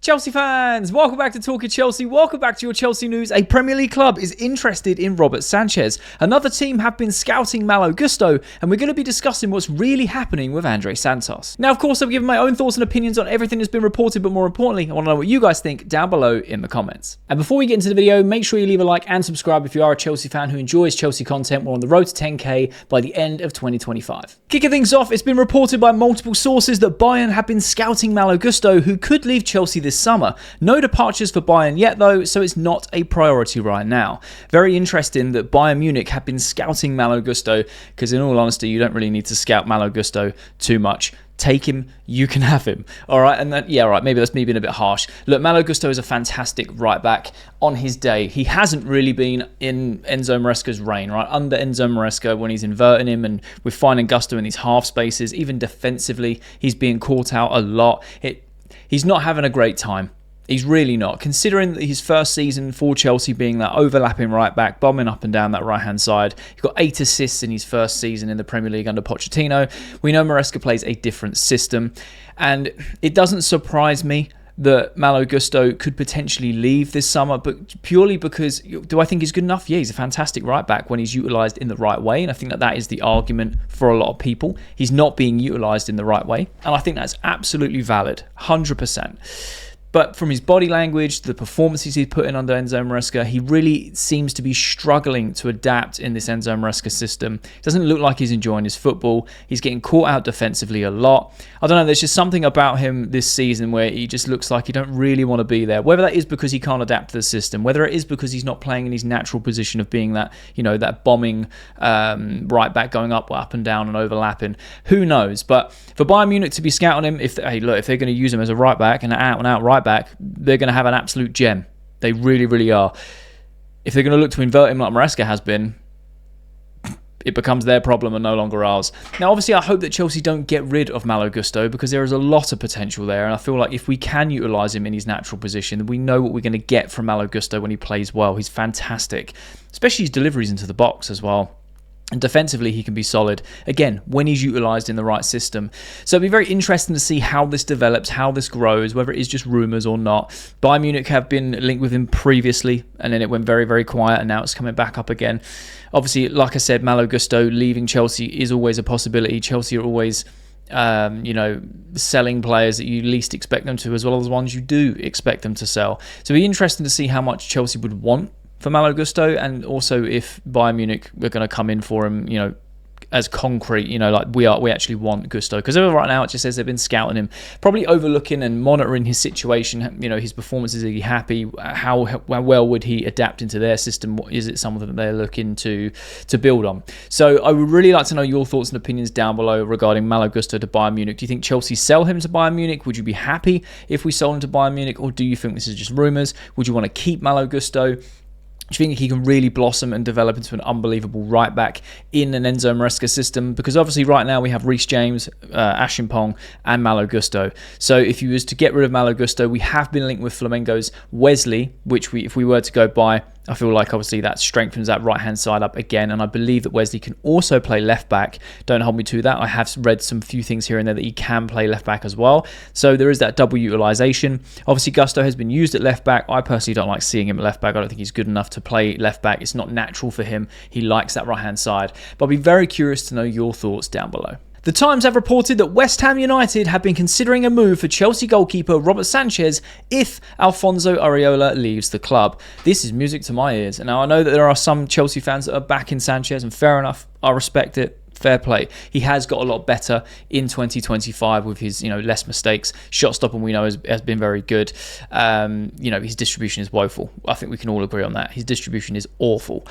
Chelsea fans, welcome back to Talking Chelsea. Welcome back to your Chelsea news. A Premier League club is interested in Robert Sanchez. Another team have been scouting Malo Gusto, and we're going to be discussing what's really happening with Andrey Santos. Now, of course, I've given my own thoughts and opinions on everything that's been reported, but more importantly, I want to know what you guys think down below in the comments. And before we get into the video, make sure you leave a like and subscribe if you are a Chelsea fan who enjoys Chelsea content. We're on the road to 10k by the end of 2025. Kicking things off, it's been reported by multiple sources that Bayern have been scouting Malo Gusto, who could leave Chelsea this summer. No departures for Bayern yet though, so it's not a priority right now. Very interesting that Bayern Munich have been scouting Malo Gusto, because in all honesty, you don't really need to scout Malo Gusto too much. Take him, you can have him. All right, and then, yeah, right, maybe that's me being a bit harsh. Look, Malo Gusto is a fantastic right back on his day. He hasn't really been in Enzo Maresca's reign, right? Under Enzo Maresca, when he's inverting him, and we're finding Gusto in these half spaces, even defensively, he's being caught out a lot. He's not having a great time. He's really not. Considering his first season for Chelsea being that overlapping right back, bombing up and down that right-hand side. He got 8 assists in his first season in the Premier League under Pochettino. We know Maresca plays a different system. And it doesn't surprise me that Malo Gusto could potentially leave this summer, but purely because, do I think he's good enough? Yeah, he's a fantastic right back when he's utilised in the right way, and I think that is the argument for a lot of people. He's not being utilised in the right way, and I think that's absolutely valid, 100%. But from his body language, the performances he's put in under Enzo Maresca, he really seems to be struggling to adapt in this Enzo Maresca system. It doesn't look like he's enjoying his football. He's getting caught out defensively a lot. I don't know, there's just something about him this season where he just looks like he don't really want to be there. Whether that is because he can't adapt to the system, whether it is because he's not playing in his natural position of being that, that bombing right back going up and down and overlapping. Who knows? But for Bayern Munich to be scouting him, if they're going to use him as a right back and an out-and-out right back, they're going to have an absolute gem. They really, really are. If they're going to look to invert him like Maresca has been, it becomes their problem and no longer ours. Now, obviously, I hope that Chelsea don't get rid of Malo Gusto, because there is a lot of potential there, and I feel like if we can utilise him in his natural position, then we know what we're going to get from Malo Gusto when he plays well. He's fantastic, especially his deliveries into the box as well. And defensively, he can be solid, again, when he's utilised in the right system. So it'll be very interesting to see how this develops, how this grows, whether it is just rumours or not. Bayern Munich have been linked with him previously, and then it went very, very quiet, and now it's coming back up again. Obviously, like I said, Malo Gusto leaving Chelsea is always a possibility. Chelsea are always selling players that you least expect them to, as well as the ones you do expect them to sell. So it'll be interesting to see how much Chelsea would want for Malo Gusto, and also if Bayern Munich were going to come in for him, as concrete, like we actually want Gusto. Because right now it just says they've been scouting him, probably overlooking and monitoring his situation, his performances. Are he happy? How well would he adapt into their system? Is it something that they're looking to build on? So I would really like to know your thoughts and opinions down below regarding Malo Gusto to Bayern Munich. Do you think Chelsea sell him to Bayern Munich? Would you be happy if we sold him to Bayern Munich? Or do you think this is just rumours? Would you want to keep Malo Gusto? Do you think he can really blossom and develop into an unbelievable right back in an Enzo Maresca system? Because obviously right now we have Reece James, Ashimpong and Malo Gusto. So if you was to get rid of Malo Gusto, we have been linked with Flamengo's Wesley, which if we were to go by, I feel like obviously that strengthens that right-hand side up again. And I believe that Wesley can also play left-back. Don't hold me to that. I have read some few things here and there that he can play left-back as well. So there is that double utilisation. Obviously, Gusto has been used at left-back. I personally don't like seeing him at left-back. I don't think he's good enough to play left-back. It's not natural for him. He likes that right-hand side. But I'll be very curious to know your thoughts down below. The Times have reported that West Ham United have been considering a move for Chelsea goalkeeper Robert Sanchez if Alfonso Areola leaves the club. This is music to my ears. And now I know that there are some Chelsea fans that are backing Sanchez, and fair enough, I respect it. Fair play. He has got a lot better in 2025 with his, less mistakes. Shot stopping, we know, has been very good. His distribution is woeful. I think we can all agree on that. His distribution is awful.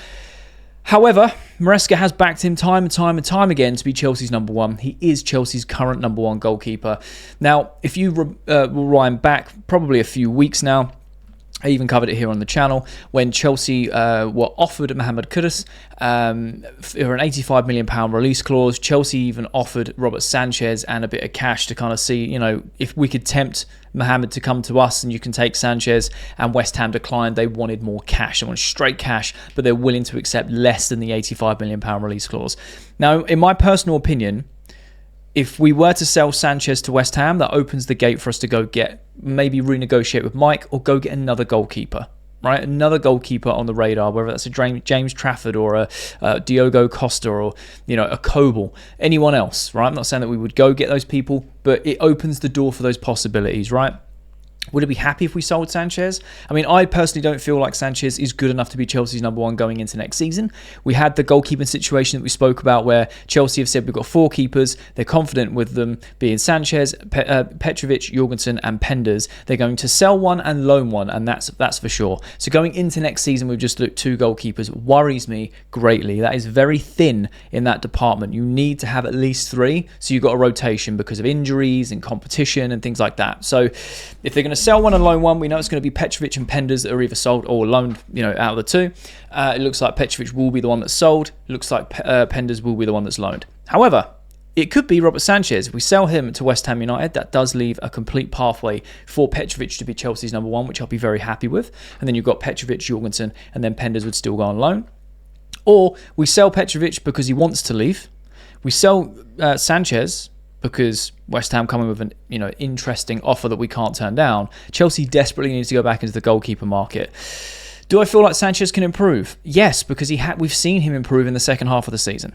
However, Maresca has backed him time and time again to be Chelsea's number one. He is Chelsea's current number one goalkeeper. Now, if you will rewind back probably a few weeks now, I even covered it here on the channel when Chelsea were offered Mohamed Kudus for an £85 million release clause. Chelsea even offered Robert Sanchez and a bit of cash to kind of see, if we could tempt Mohamed to come to us and you can take Sanchez. And West Ham declined. They wanted more cash. They wanted straight cash, but they're willing to accept less than the £85 million release clause. Now, in my personal opinion, If we were to sell Sanchez to West Ham, that opens the gate for us to go get, maybe renegotiate with Mike or go get another goalkeeper, right? Another goalkeeper on the radar, whether that's a James Trafford or a Diogo Costa or, a Kobel, anyone else, right? I'm not saying that we would go get those people, but it opens the door for those possibilities, right? Would it be happy if we sold Sanchez? I mean, I personally don't feel like Sanchez is good enough to be Chelsea's number one going into next season. We had the goalkeeping situation that we spoke about where Chelsea have said we've got 4 keepers. They're confident with them being Sanchez, Petrovic, Jorgensen and Penders. They're going to sell one and loan one, and that's for sure. So going into next season, we've just looked 2 goalkeepers. Worries me greatly. That is very thin in that department. You need to have at least 3, so you've got a rotation because of injuries and competition and things like that. So if they're going to sell one and loan one, we know it's going to be Petrovic and Penders that are either sold or loaned, out of the 2. It looks like Petrovic will be the one that's sold. It looks like Penders will be the one that's loaned. However, it could be Robert Sanchez. If we sell him to West Ham United, that does leave a complete pathway for Petrovic to be Chelsea's number 1, which I'll be very happy with. And then you've got Petrovic, Jorgensen, and then Penders would still go on loan. Or we sell Petrovic because he wants to leave. We sell Sanchez because West Ham come in with an interesting offer that we can't turn down. Chelsea desperately needs to go back into the goalkeeper market. Do I feel like Sanchez can improve? Yes, because we've seen him improve in the second half of the season.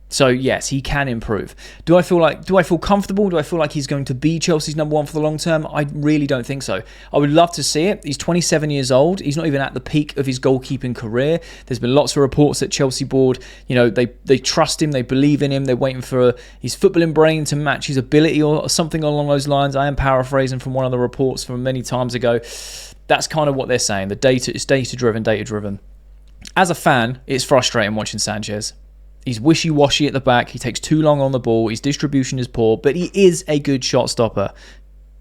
So yes, he can improve. Do I feel comfortable? Do I feel like he's going to be Chelsea's number 1 for the long term? I really don't think so. I would love to see it. He's 27 years old. He's not even at the peak of his goalkeeping career. There's been lots of reports that Chelsea board, they trust him, they believe in him, they're waiting for his footballing brain to match his ability or something along those lines. I am paraphrasing from one of the reports from many times ago. That's kind of what they're saying. The data is data-driven. As a fan, it's frustrating watching Sanchez. He's wishy-washy at the back. He takes too long on the ball. His distribution is poor, but he is a good shot stopper.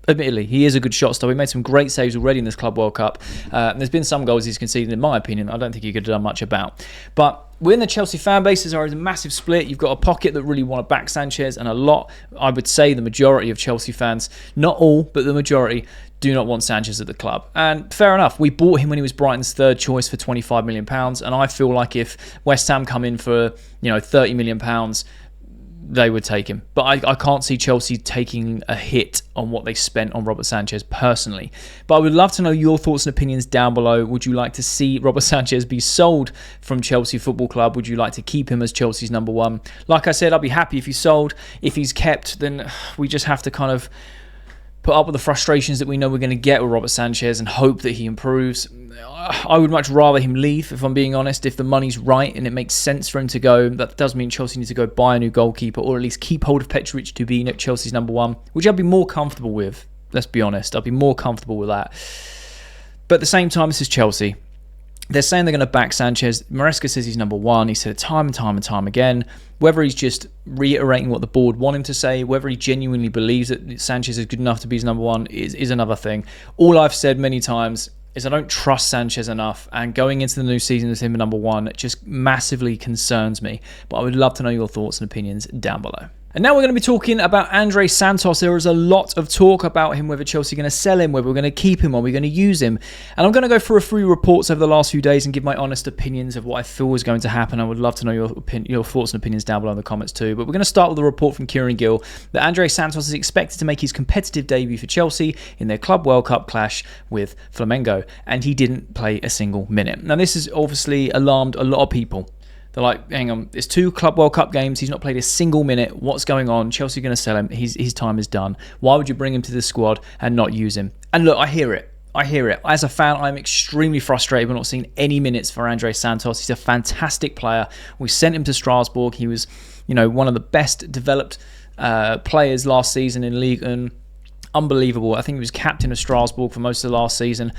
Admittedly, he is a good shot stopper. He made some great saves already in this Club World Cup. There's been some goals he's conceded, in my opinion, I don't think he could have done much about. But within the Chelsea fan bases, there is a massive split. You've got a pocket that really want to back Sanchez, and a lot, I would say the majority of Chelsea fans, not all, but the majority, do not want Sanchez at the club. And fair enough, we bought him when he was Brighton's 3rd choice for £25 million, and I feel like if West Ham come in for £30 million, they would take him. But I can't see Chelsea taking a hit on what they spent on Robert Sanchez personally. But I would love to know your thoughts and opinions down below. Would you like to see Robert Sanchez be sold from Chelsea Football Club? Would you like to keep him as Chelsea's number 1? Like I said, I'd be happy if he's sold. If he's kept, then we just have to kind of put up with the frustrations that we know we're going to get with Robert Sanchez and hope that he improves. I would much rather him leave, if I'm being honest. If the money's right and it makes sense for him to go, that does mean Chelsea needs to go buy a new goalkeeper or at least keep hold of Petrovic to be Chelsea's number 1, which I'd be more comfortable with. Let's be honest. I'd be more comfortable with that. But at the same time, this is Chelsea. They're saying they're going to back Sanchez. Maresca says he's number 1. He said it time and time again. Whether he's just reiterating what the board want him to say, whether he genuinely believes that Sanchez is good enough to be his number 1 is another thing. All I've said many times is I don't trust Sanchez enough, and going into the new season as him number 1 just massively concerns me. But I would love to know your thoughts and opinions down below. And now we're going to be talking about Andrey Santos. There is a lot of talk about him, whether Chelsea are going to sell him, whether we're going to keep him, or we're going to use him. And I'm going to go through a few reports over the last few days and give my honest opinions of what I feel is going to happen. I would love to know your thoughts and opinions down below in the comments too. But we're going to start with a report from Kieran Gill that Andrey Santos is expected to make his competitive debut for Chelsea in their Club World Cup clash with Flamengo. And he didn't play a single minute. Now this has obviously alarmed a lot of people. They're like, hang on, it's 2 Club World Cup games. He's not played a single minute. What's going on? Chelsea are going to sell him. His time is done. Why would you bring him to the squad and not use him? And look, I hear it. As a fan, I'm extremely frustrated we're not seeing any minutes for Andrey Santos. He's a fantastic player. We sent him to Strasbourg. He was, one of the best developed players last season in Ligue 1. Unbelievable. I think he was captain of Strasbourg for most of the last season.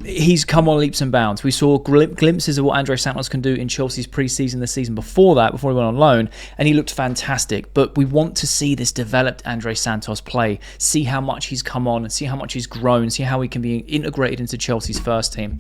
He's come on leaps and bounds. We saw glimpses of what Andrey Santos can do in Chelsea's pre-season the season before that, before he went on loan, and he looked fantastic. But we want to see this developed Andrey Santos play, see how much he's come on, and see how much he's grown, see how he can be integrated into Chelsea's first team.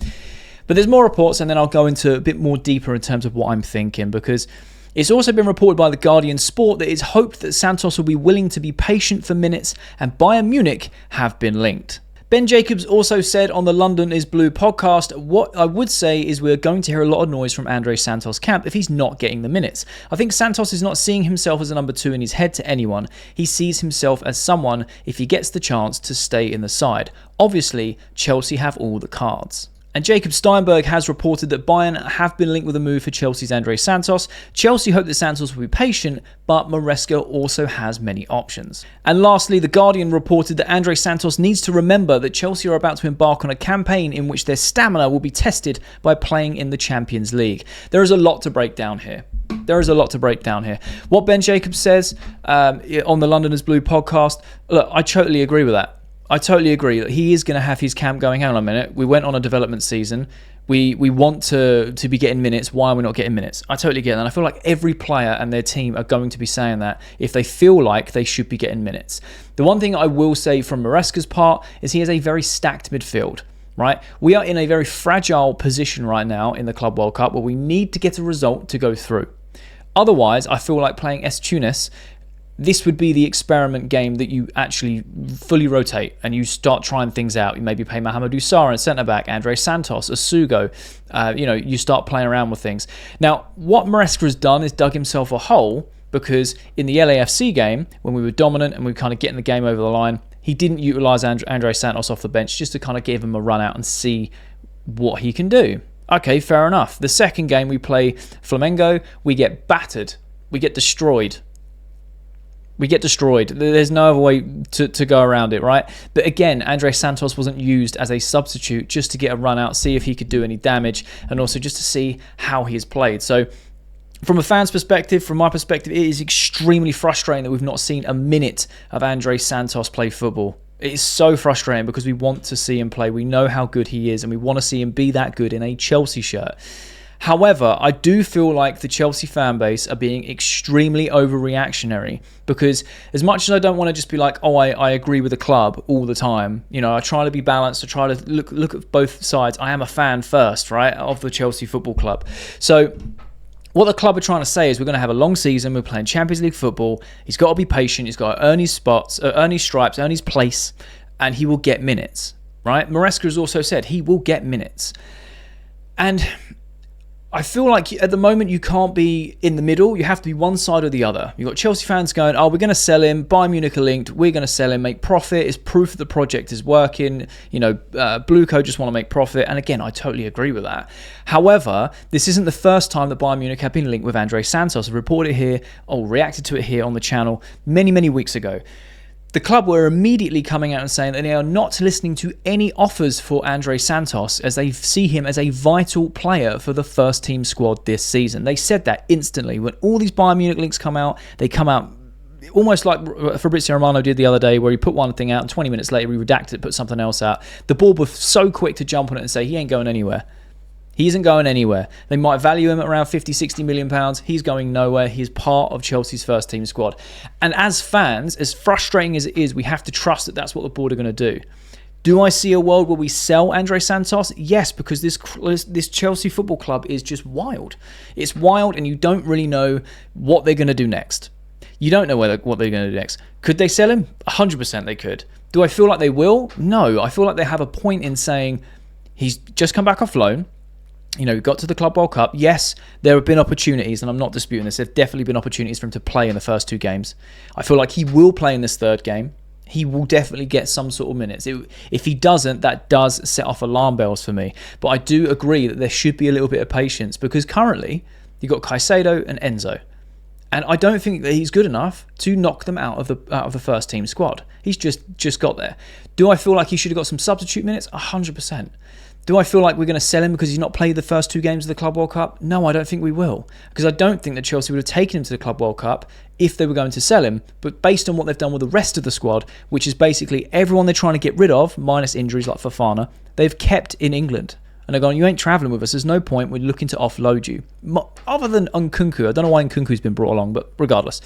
But there's more reports, and then I'll go into a bit more deeper in terms of what I'm thinking, because it's also been reported by the Guardian Sport that it's hoped that Santos will be willing to be patient for minutes, and Bayern Munich have been linked. Ben Jacobs also said on the London is Blue podcast, what I would say is we're going to hear a lot of noise from Andrey Santos' camp if he's not getting the minutes. I think Santos is not seeing himself as a number 2 in his head to anyone. He sees himself as someone, if he gets the chance, to stay in the side. Obviously, Chelsea have all the cards. And Jacob Steinberg has reported that Bayern have been linked with a move for Chelsea's Andrey Santos. Chelsea hope that Santos will be patient, but Maresca also has many options. And lastly, The Guardian reported that Andrey Santos needs to remember that Chelsea are about to embark on a campaign in which their stamina will be tested by playing in the Champions League. There is a lot to break down here. What Ben Jacobs says on the London is Blue podcast, look, I totally agree with that. I totally agree that he is going to have his camp going. Hang on a minute. We went on a development season. We want to be getting minutes. Why are we not getting minutes? I totally get that. And I feel like every player and their team are going to be saying that if they feel like they should be getting minutes. The one thing I will say from Maresca's part is he has a very stacked midfield. Right? We are in a very fragile position right now in the Club World Cup where we need to get a result to go through. Otherwise, I feel like playing S. Tunis, this would be the experiment game that you actually fully rotate and you start trying things out. You maybe play Mohamedou Sarr in centre-back, Andrey Santos, Asugo. You start playing around with things. Now, what Maresca has done is dug himself a hole because in the LAFC game, when we were dominant and we were kind of getting the game over the line, he didn't utilise Andrey Santos off the bench just to kind of give him a run out and see what he can do. Okay, fair enough. The second game we play Flamengo, we get battered. We get destroyed. There's no other way to go around it, right? But again, Andrey Santos wasn't used as a substitute just to get a run out, see if he could do any damage, and also just to see how he has played. So from a fan's perspective, from my perspective, it is extremely frustrating that we've not seen a minute of Andrey Santos play football. It is so frustrating because we want to see him play. We know how good he is and we want to see him be that good in a Chelsea shirt. However, I do feel like the Chelsea fan base are being extremely overreactionary because as much as I don't want to just be like, oh, I agree with the club all the time, I try to be balanced, I try to look at both sides. I am a fan first, right, of the Chelsea Football Club. So what the club are trying to say is we're going to have a long season, we're playing Champions League football, he's got to be patient, he's got to earn his spots, earn his stripes, earn his place, and he will get minutes, right? Maresca has also said he will get minutes. And I feel like at the moment you can't be in the middle. You have to be one side or the other. You've got Chelsea fans going, oh, we're going to sell him. Bayern Munich are linked. We're going to sell him, make profit. It's proof that the project is working. Blueco just want to make profit. And again, I totally agree with that. However, this isn't the first time that Bayern Munich have been linked with Andrey Santos. I reacted to it here on the channel many, many weeks ago. The club were immediately coming out and saying that they are not listening to any offers for Andrey Santos as they see him as a vital player for the first team squad this season. They said that instantly. When all these Bayern Munich links come out, they come out almost like Fabrizio Romano did the other day where he put one thing out and 20 minutes later he redacted it, put something else out. The board were so quick to jump on it and say he ain't going anywhere. He isn't going anywhere. They might value him at around 50, 60 million pounds. He's going nowhere. He's part of Chelsea's first team squad. And as fans, as frustrating as it is, we have to trust that that's what the board are going to do. Do I see a world where we sell Andrey Santos? Yes, because this Chelsea Football Club is just wild. It's wild and you don't really know what they're going to do next. You don't know what they're going to do next. Could they sell him? 100% they could. Do I feel like they will? No. I feel like they have a point in saying he's just come back off loan. Got to the Club World Cup. Yes, there have been opportunities, and I'm not disputing this. There have definitely been opportunities for him to play in the first 2 games. I feel like he will play in this 3rd game. He will definitely get some sort of minutes. If he doesn't, that does set off alarm bells for me. But I do agree that there should be a little bit of patience because currently you've got Caicedo and Enzo. And I don't think that he's good enough to knock them out of the first team squad. He's just got there. Do I feel like he should have got some substitute minutes? 100%. Do I feel like we're going to sell him because he's not played the first 2 games of the Club World Cup? No, I don't think we will. Because I don't think that Chelsea would have taken him to the Club World Cup if they were going to sell him. But based on what they've done with the rest of the squad, which is basically everyone they're trying to get rid of, minus injuries like Fofana, they've kept in England. And they're going, you ain't travelling with us. There's no point. We're looking to offload you. Other than Nkunku. I don't know why Nkunku's been brought along, but regardless.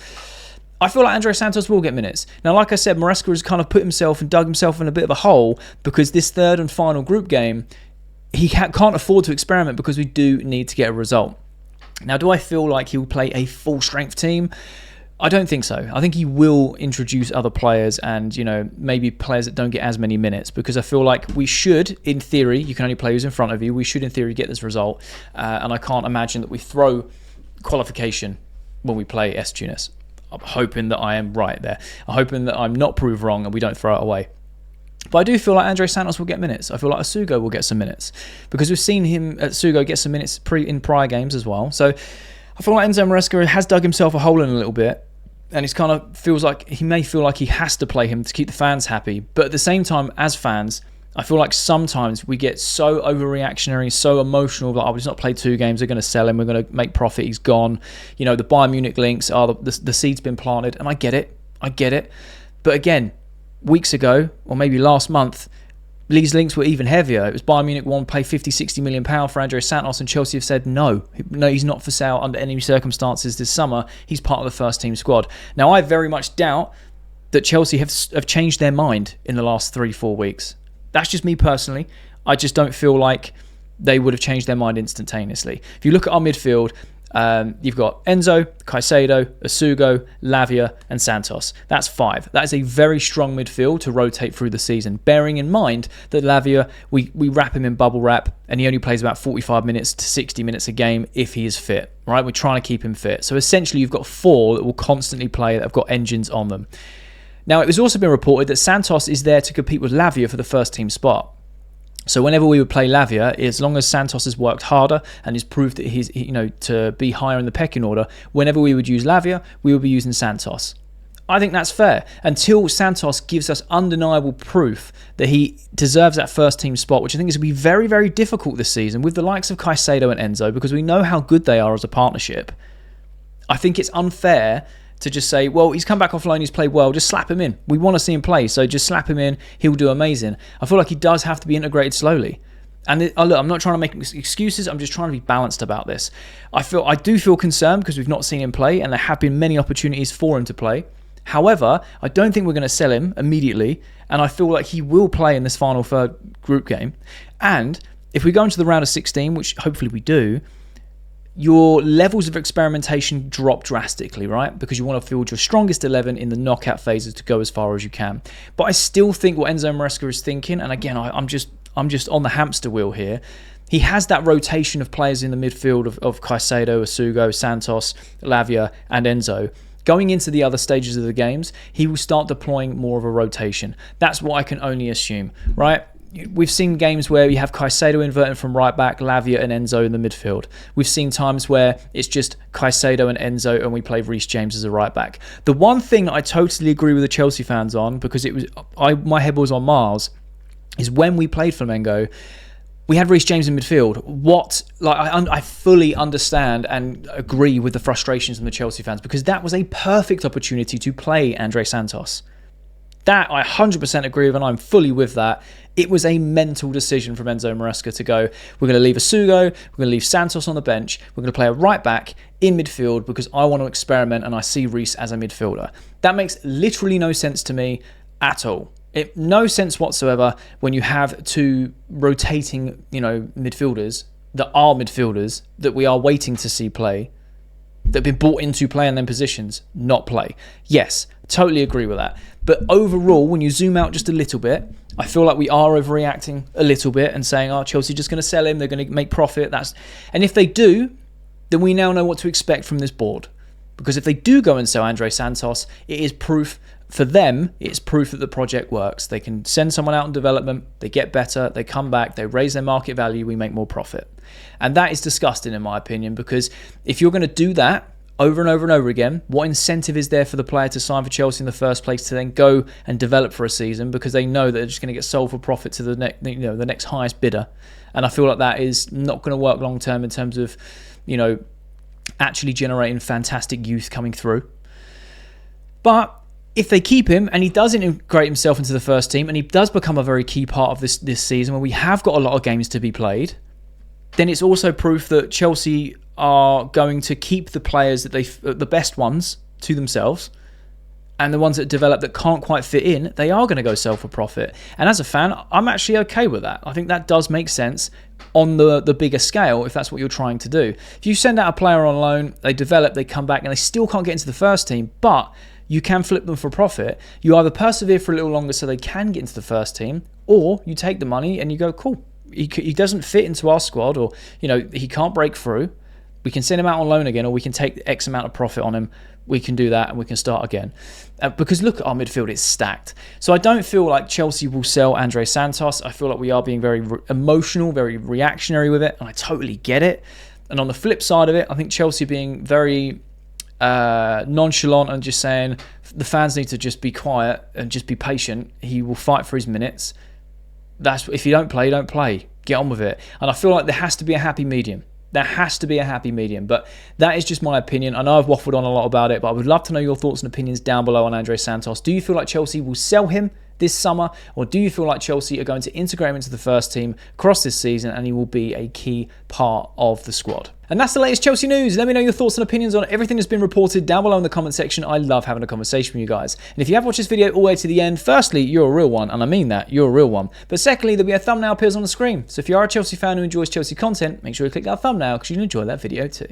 I feel like Andrey Santos will get minutes. Now, like I said, Maresca has kind of put himself and dug himself in a bit of a hole because this 3rd and final group game, he can't afford to experiment because we do need to get a result. Now, do I feel like he'll play a full-strength team? I don't think so. I think he will introduce other players and, maybe players that don't get as many minutes, because I feel like we should, in theory, you can only play who's in front of you. We should, in theory, get this result. And I can't imagine that we throw qualification when we play S Tunis. I'm hoping that I am right there. I'm hoping that I'm not proved wrong and we don't throw it away. But I do feel like Andrey Santos will get minutes. I feel like Asugo will get some minutes, because we've seen him, Asugo, get some minutes in prior games as well. So I feel like Enzo Maresca has dug himself a hole in a little bit. And he may feel like he has to play him to keep the fans happy. But at the same time, as fans, I feel like sometimes we get so overreactionary, so emotional, like, he's not played 2 games, they're going to sell him, we're going to make profit, he's gone. The Bayern Munich links are the seed's been planted, and I get it. But again, weeks ago, or maybe last month, these links were even heavier. It was Bayern Munich want to pay 50, 60 million pounds for Andrey Santos, and Chelsea have said no, he's not for sale under any circumstances this summer. He's part of the first team squad. Now, I very much doubt that Chelsea have changed their mind in the last 3-4 weeks. That's just me personally. I just don't feel like they would have changed their mind instantaneously. If you look at our midfield, you've got Enzo, Caicedo, Asugo, Lavia, and Santos. That's 5. That is a very strong midfield to rotate through the season, bearing in mind that Lavia, we wrap him in bubble wrap, and he only plays about 45 minutes to 60 minutes a game if he is fit, right? We're trying to keep him fit. So essentially, you've got 4 that will constantly play, that have got engines on them. Now, it has also been reported that Santos is there to compete with Lavia for the first team spot. So whenever we would play Lavia, as long as Santos has worked harder and has proved that he's, to be higher in the pecking order, whenever we would use Lavia, we would be using Santos. I think that's fair, until Santos gives us undeniable proof that he deserves that first team spot, which I think is going to be very, very difficult this season with the likes of Caicedo and Enzo, because we know how good they are as a partnership. I think it's unfair to just say, well, he's come back off loan, he's played well, just slap him in. We want to see him play, so just slap him in, he'll do amazing. I feel like he does have to be integrated slowly. And look, I'm not trying to make excuses, I'm just trying to be balanced about this. I do feel concerned because we've not seen him play, and there have been many opportunities for him to play. However, I don't think we're going to sell him immediately, and I feel like he will play in this final third group game. And if we go into the round of 16, which hopefully we do, your levels of experimentation drop drastically, right? Because you want to field your strongest 11 in the knockout phases to go as far as you can. But I still think what Enzo Maresca is thinking, and again, I'm just on the hamster wheel here. He has that rotation of players in the midfield of Caicedo, Asugo, Santos, Lavia, and Enzo. Going into the other stages of the games, he will start deploying more of a rotation. That's what I can only assume, right? We've seen games where you have Caicedo inverting from right back, Lavia and Enzo in the midfield. We've seen times where it's just Caicedo and Enzo and we play Reece James as a right back. The one thing that I totally agree with the Chelsea fans on, because my head was on Mars, is when we played Flamengo, we had Reece James in midfield. I fully understand and agree with the frustrations from the Chelsea fans, because that was a perfect opportunity to play Andrey Santos. That I 100% agree with, and I'm fully with that. It was a mental decision from Enzo Maresca to go, we're going to leave Asugo, we're going to leave Santos on the bench, we're going to play a right back in midfield because I want to experiment and I see Reece as a midfielder. That makes literally no sense to me at all. No sense whatsoever when you have 2 rotating, midfielders that are midfielders that we are waiting to see play, that have been brought in to play in them positions, not play. Yes, totally agree with that. But overall, when you zoom out just a little bit, I feel like we are overreacting a little bit and saying, Chelsea just going to sell him, they're going to make profit. And if they do, then we now know what to expect from this board. Because if they do go and sell Andrey Santos, it is proof for them, it's proof that the project works. They can send someone out in development, they get better, they come back, they raise their market value, we make more profit. And that is disgusting in my opinion, because if you're going to do that over and over and over again, what incentive is there for the player to sign for Chelsea in the first place to then go and develop for a season, because they know that they're just going to get sold for profit to the next highest bidder? And I feel like that is not going to work long term in terms of, actually generating fantastic youth coming through. But if they keep him and he does integrate himself into the first team and he does become a very key part of this season where we have got a lot of games to be played, then it's also proof that Chelsea are going to keep the players that the best ones to themselves, And the ones that develop that can't quite fit in, they are going to go sell for profit. And as a fan, I'm actually okay with that. I think that does make sense on the bigger scale if that's what you're trying to do. If you send out a player on loan, they develop, they come back, and they still can't get into the first team, but you can flip them for profit, you either persevere for a little longer so they can get into the first team, or you take the money and you go, cool, he doesn't fit into our squad, or he can't break through. We can send him out on loan again, or we can take X amount of profit on him. We can do that and we can start again. Because look at our midfield, it's stacked. So I don't feel like Chelsea will sell Andrey Santos. I feel like we are being very emotional, very reactionary with it, and I totally get it. And on the flip side of it, I think Chelsea being very nonchalant and just saying the fans need to just be quiet and just be patient. He will fight for his minutes. If you don't play, don't play. Get on with it. And I feel like there has to be a happy medium. There has to be a happy medium, but that is just my opinion. I know I've waffled on a lot about it, but I would love to know your thoughts and opinions down below on Andrey Santos. Do you feel like Chelsea will sell him this summer, or do you feel like Chelsea are going to integrate him into the first team across this season and he will be a key part of the squad? And that's the latest Chelsea news. Let me know your thoughts and opinions on everything that's been reported down below in the comment section. I love having a conversation with you guys. And if you have watched this video all the way to the end, firstly, you're a real one, and I mean that, you're a real one. But secondly, there'll be a thumbnail appears on the screen. So if you are a Chelsea fan who enjoys Chelsea content, make sure you click that thumbnail because you'll enjoy that video too.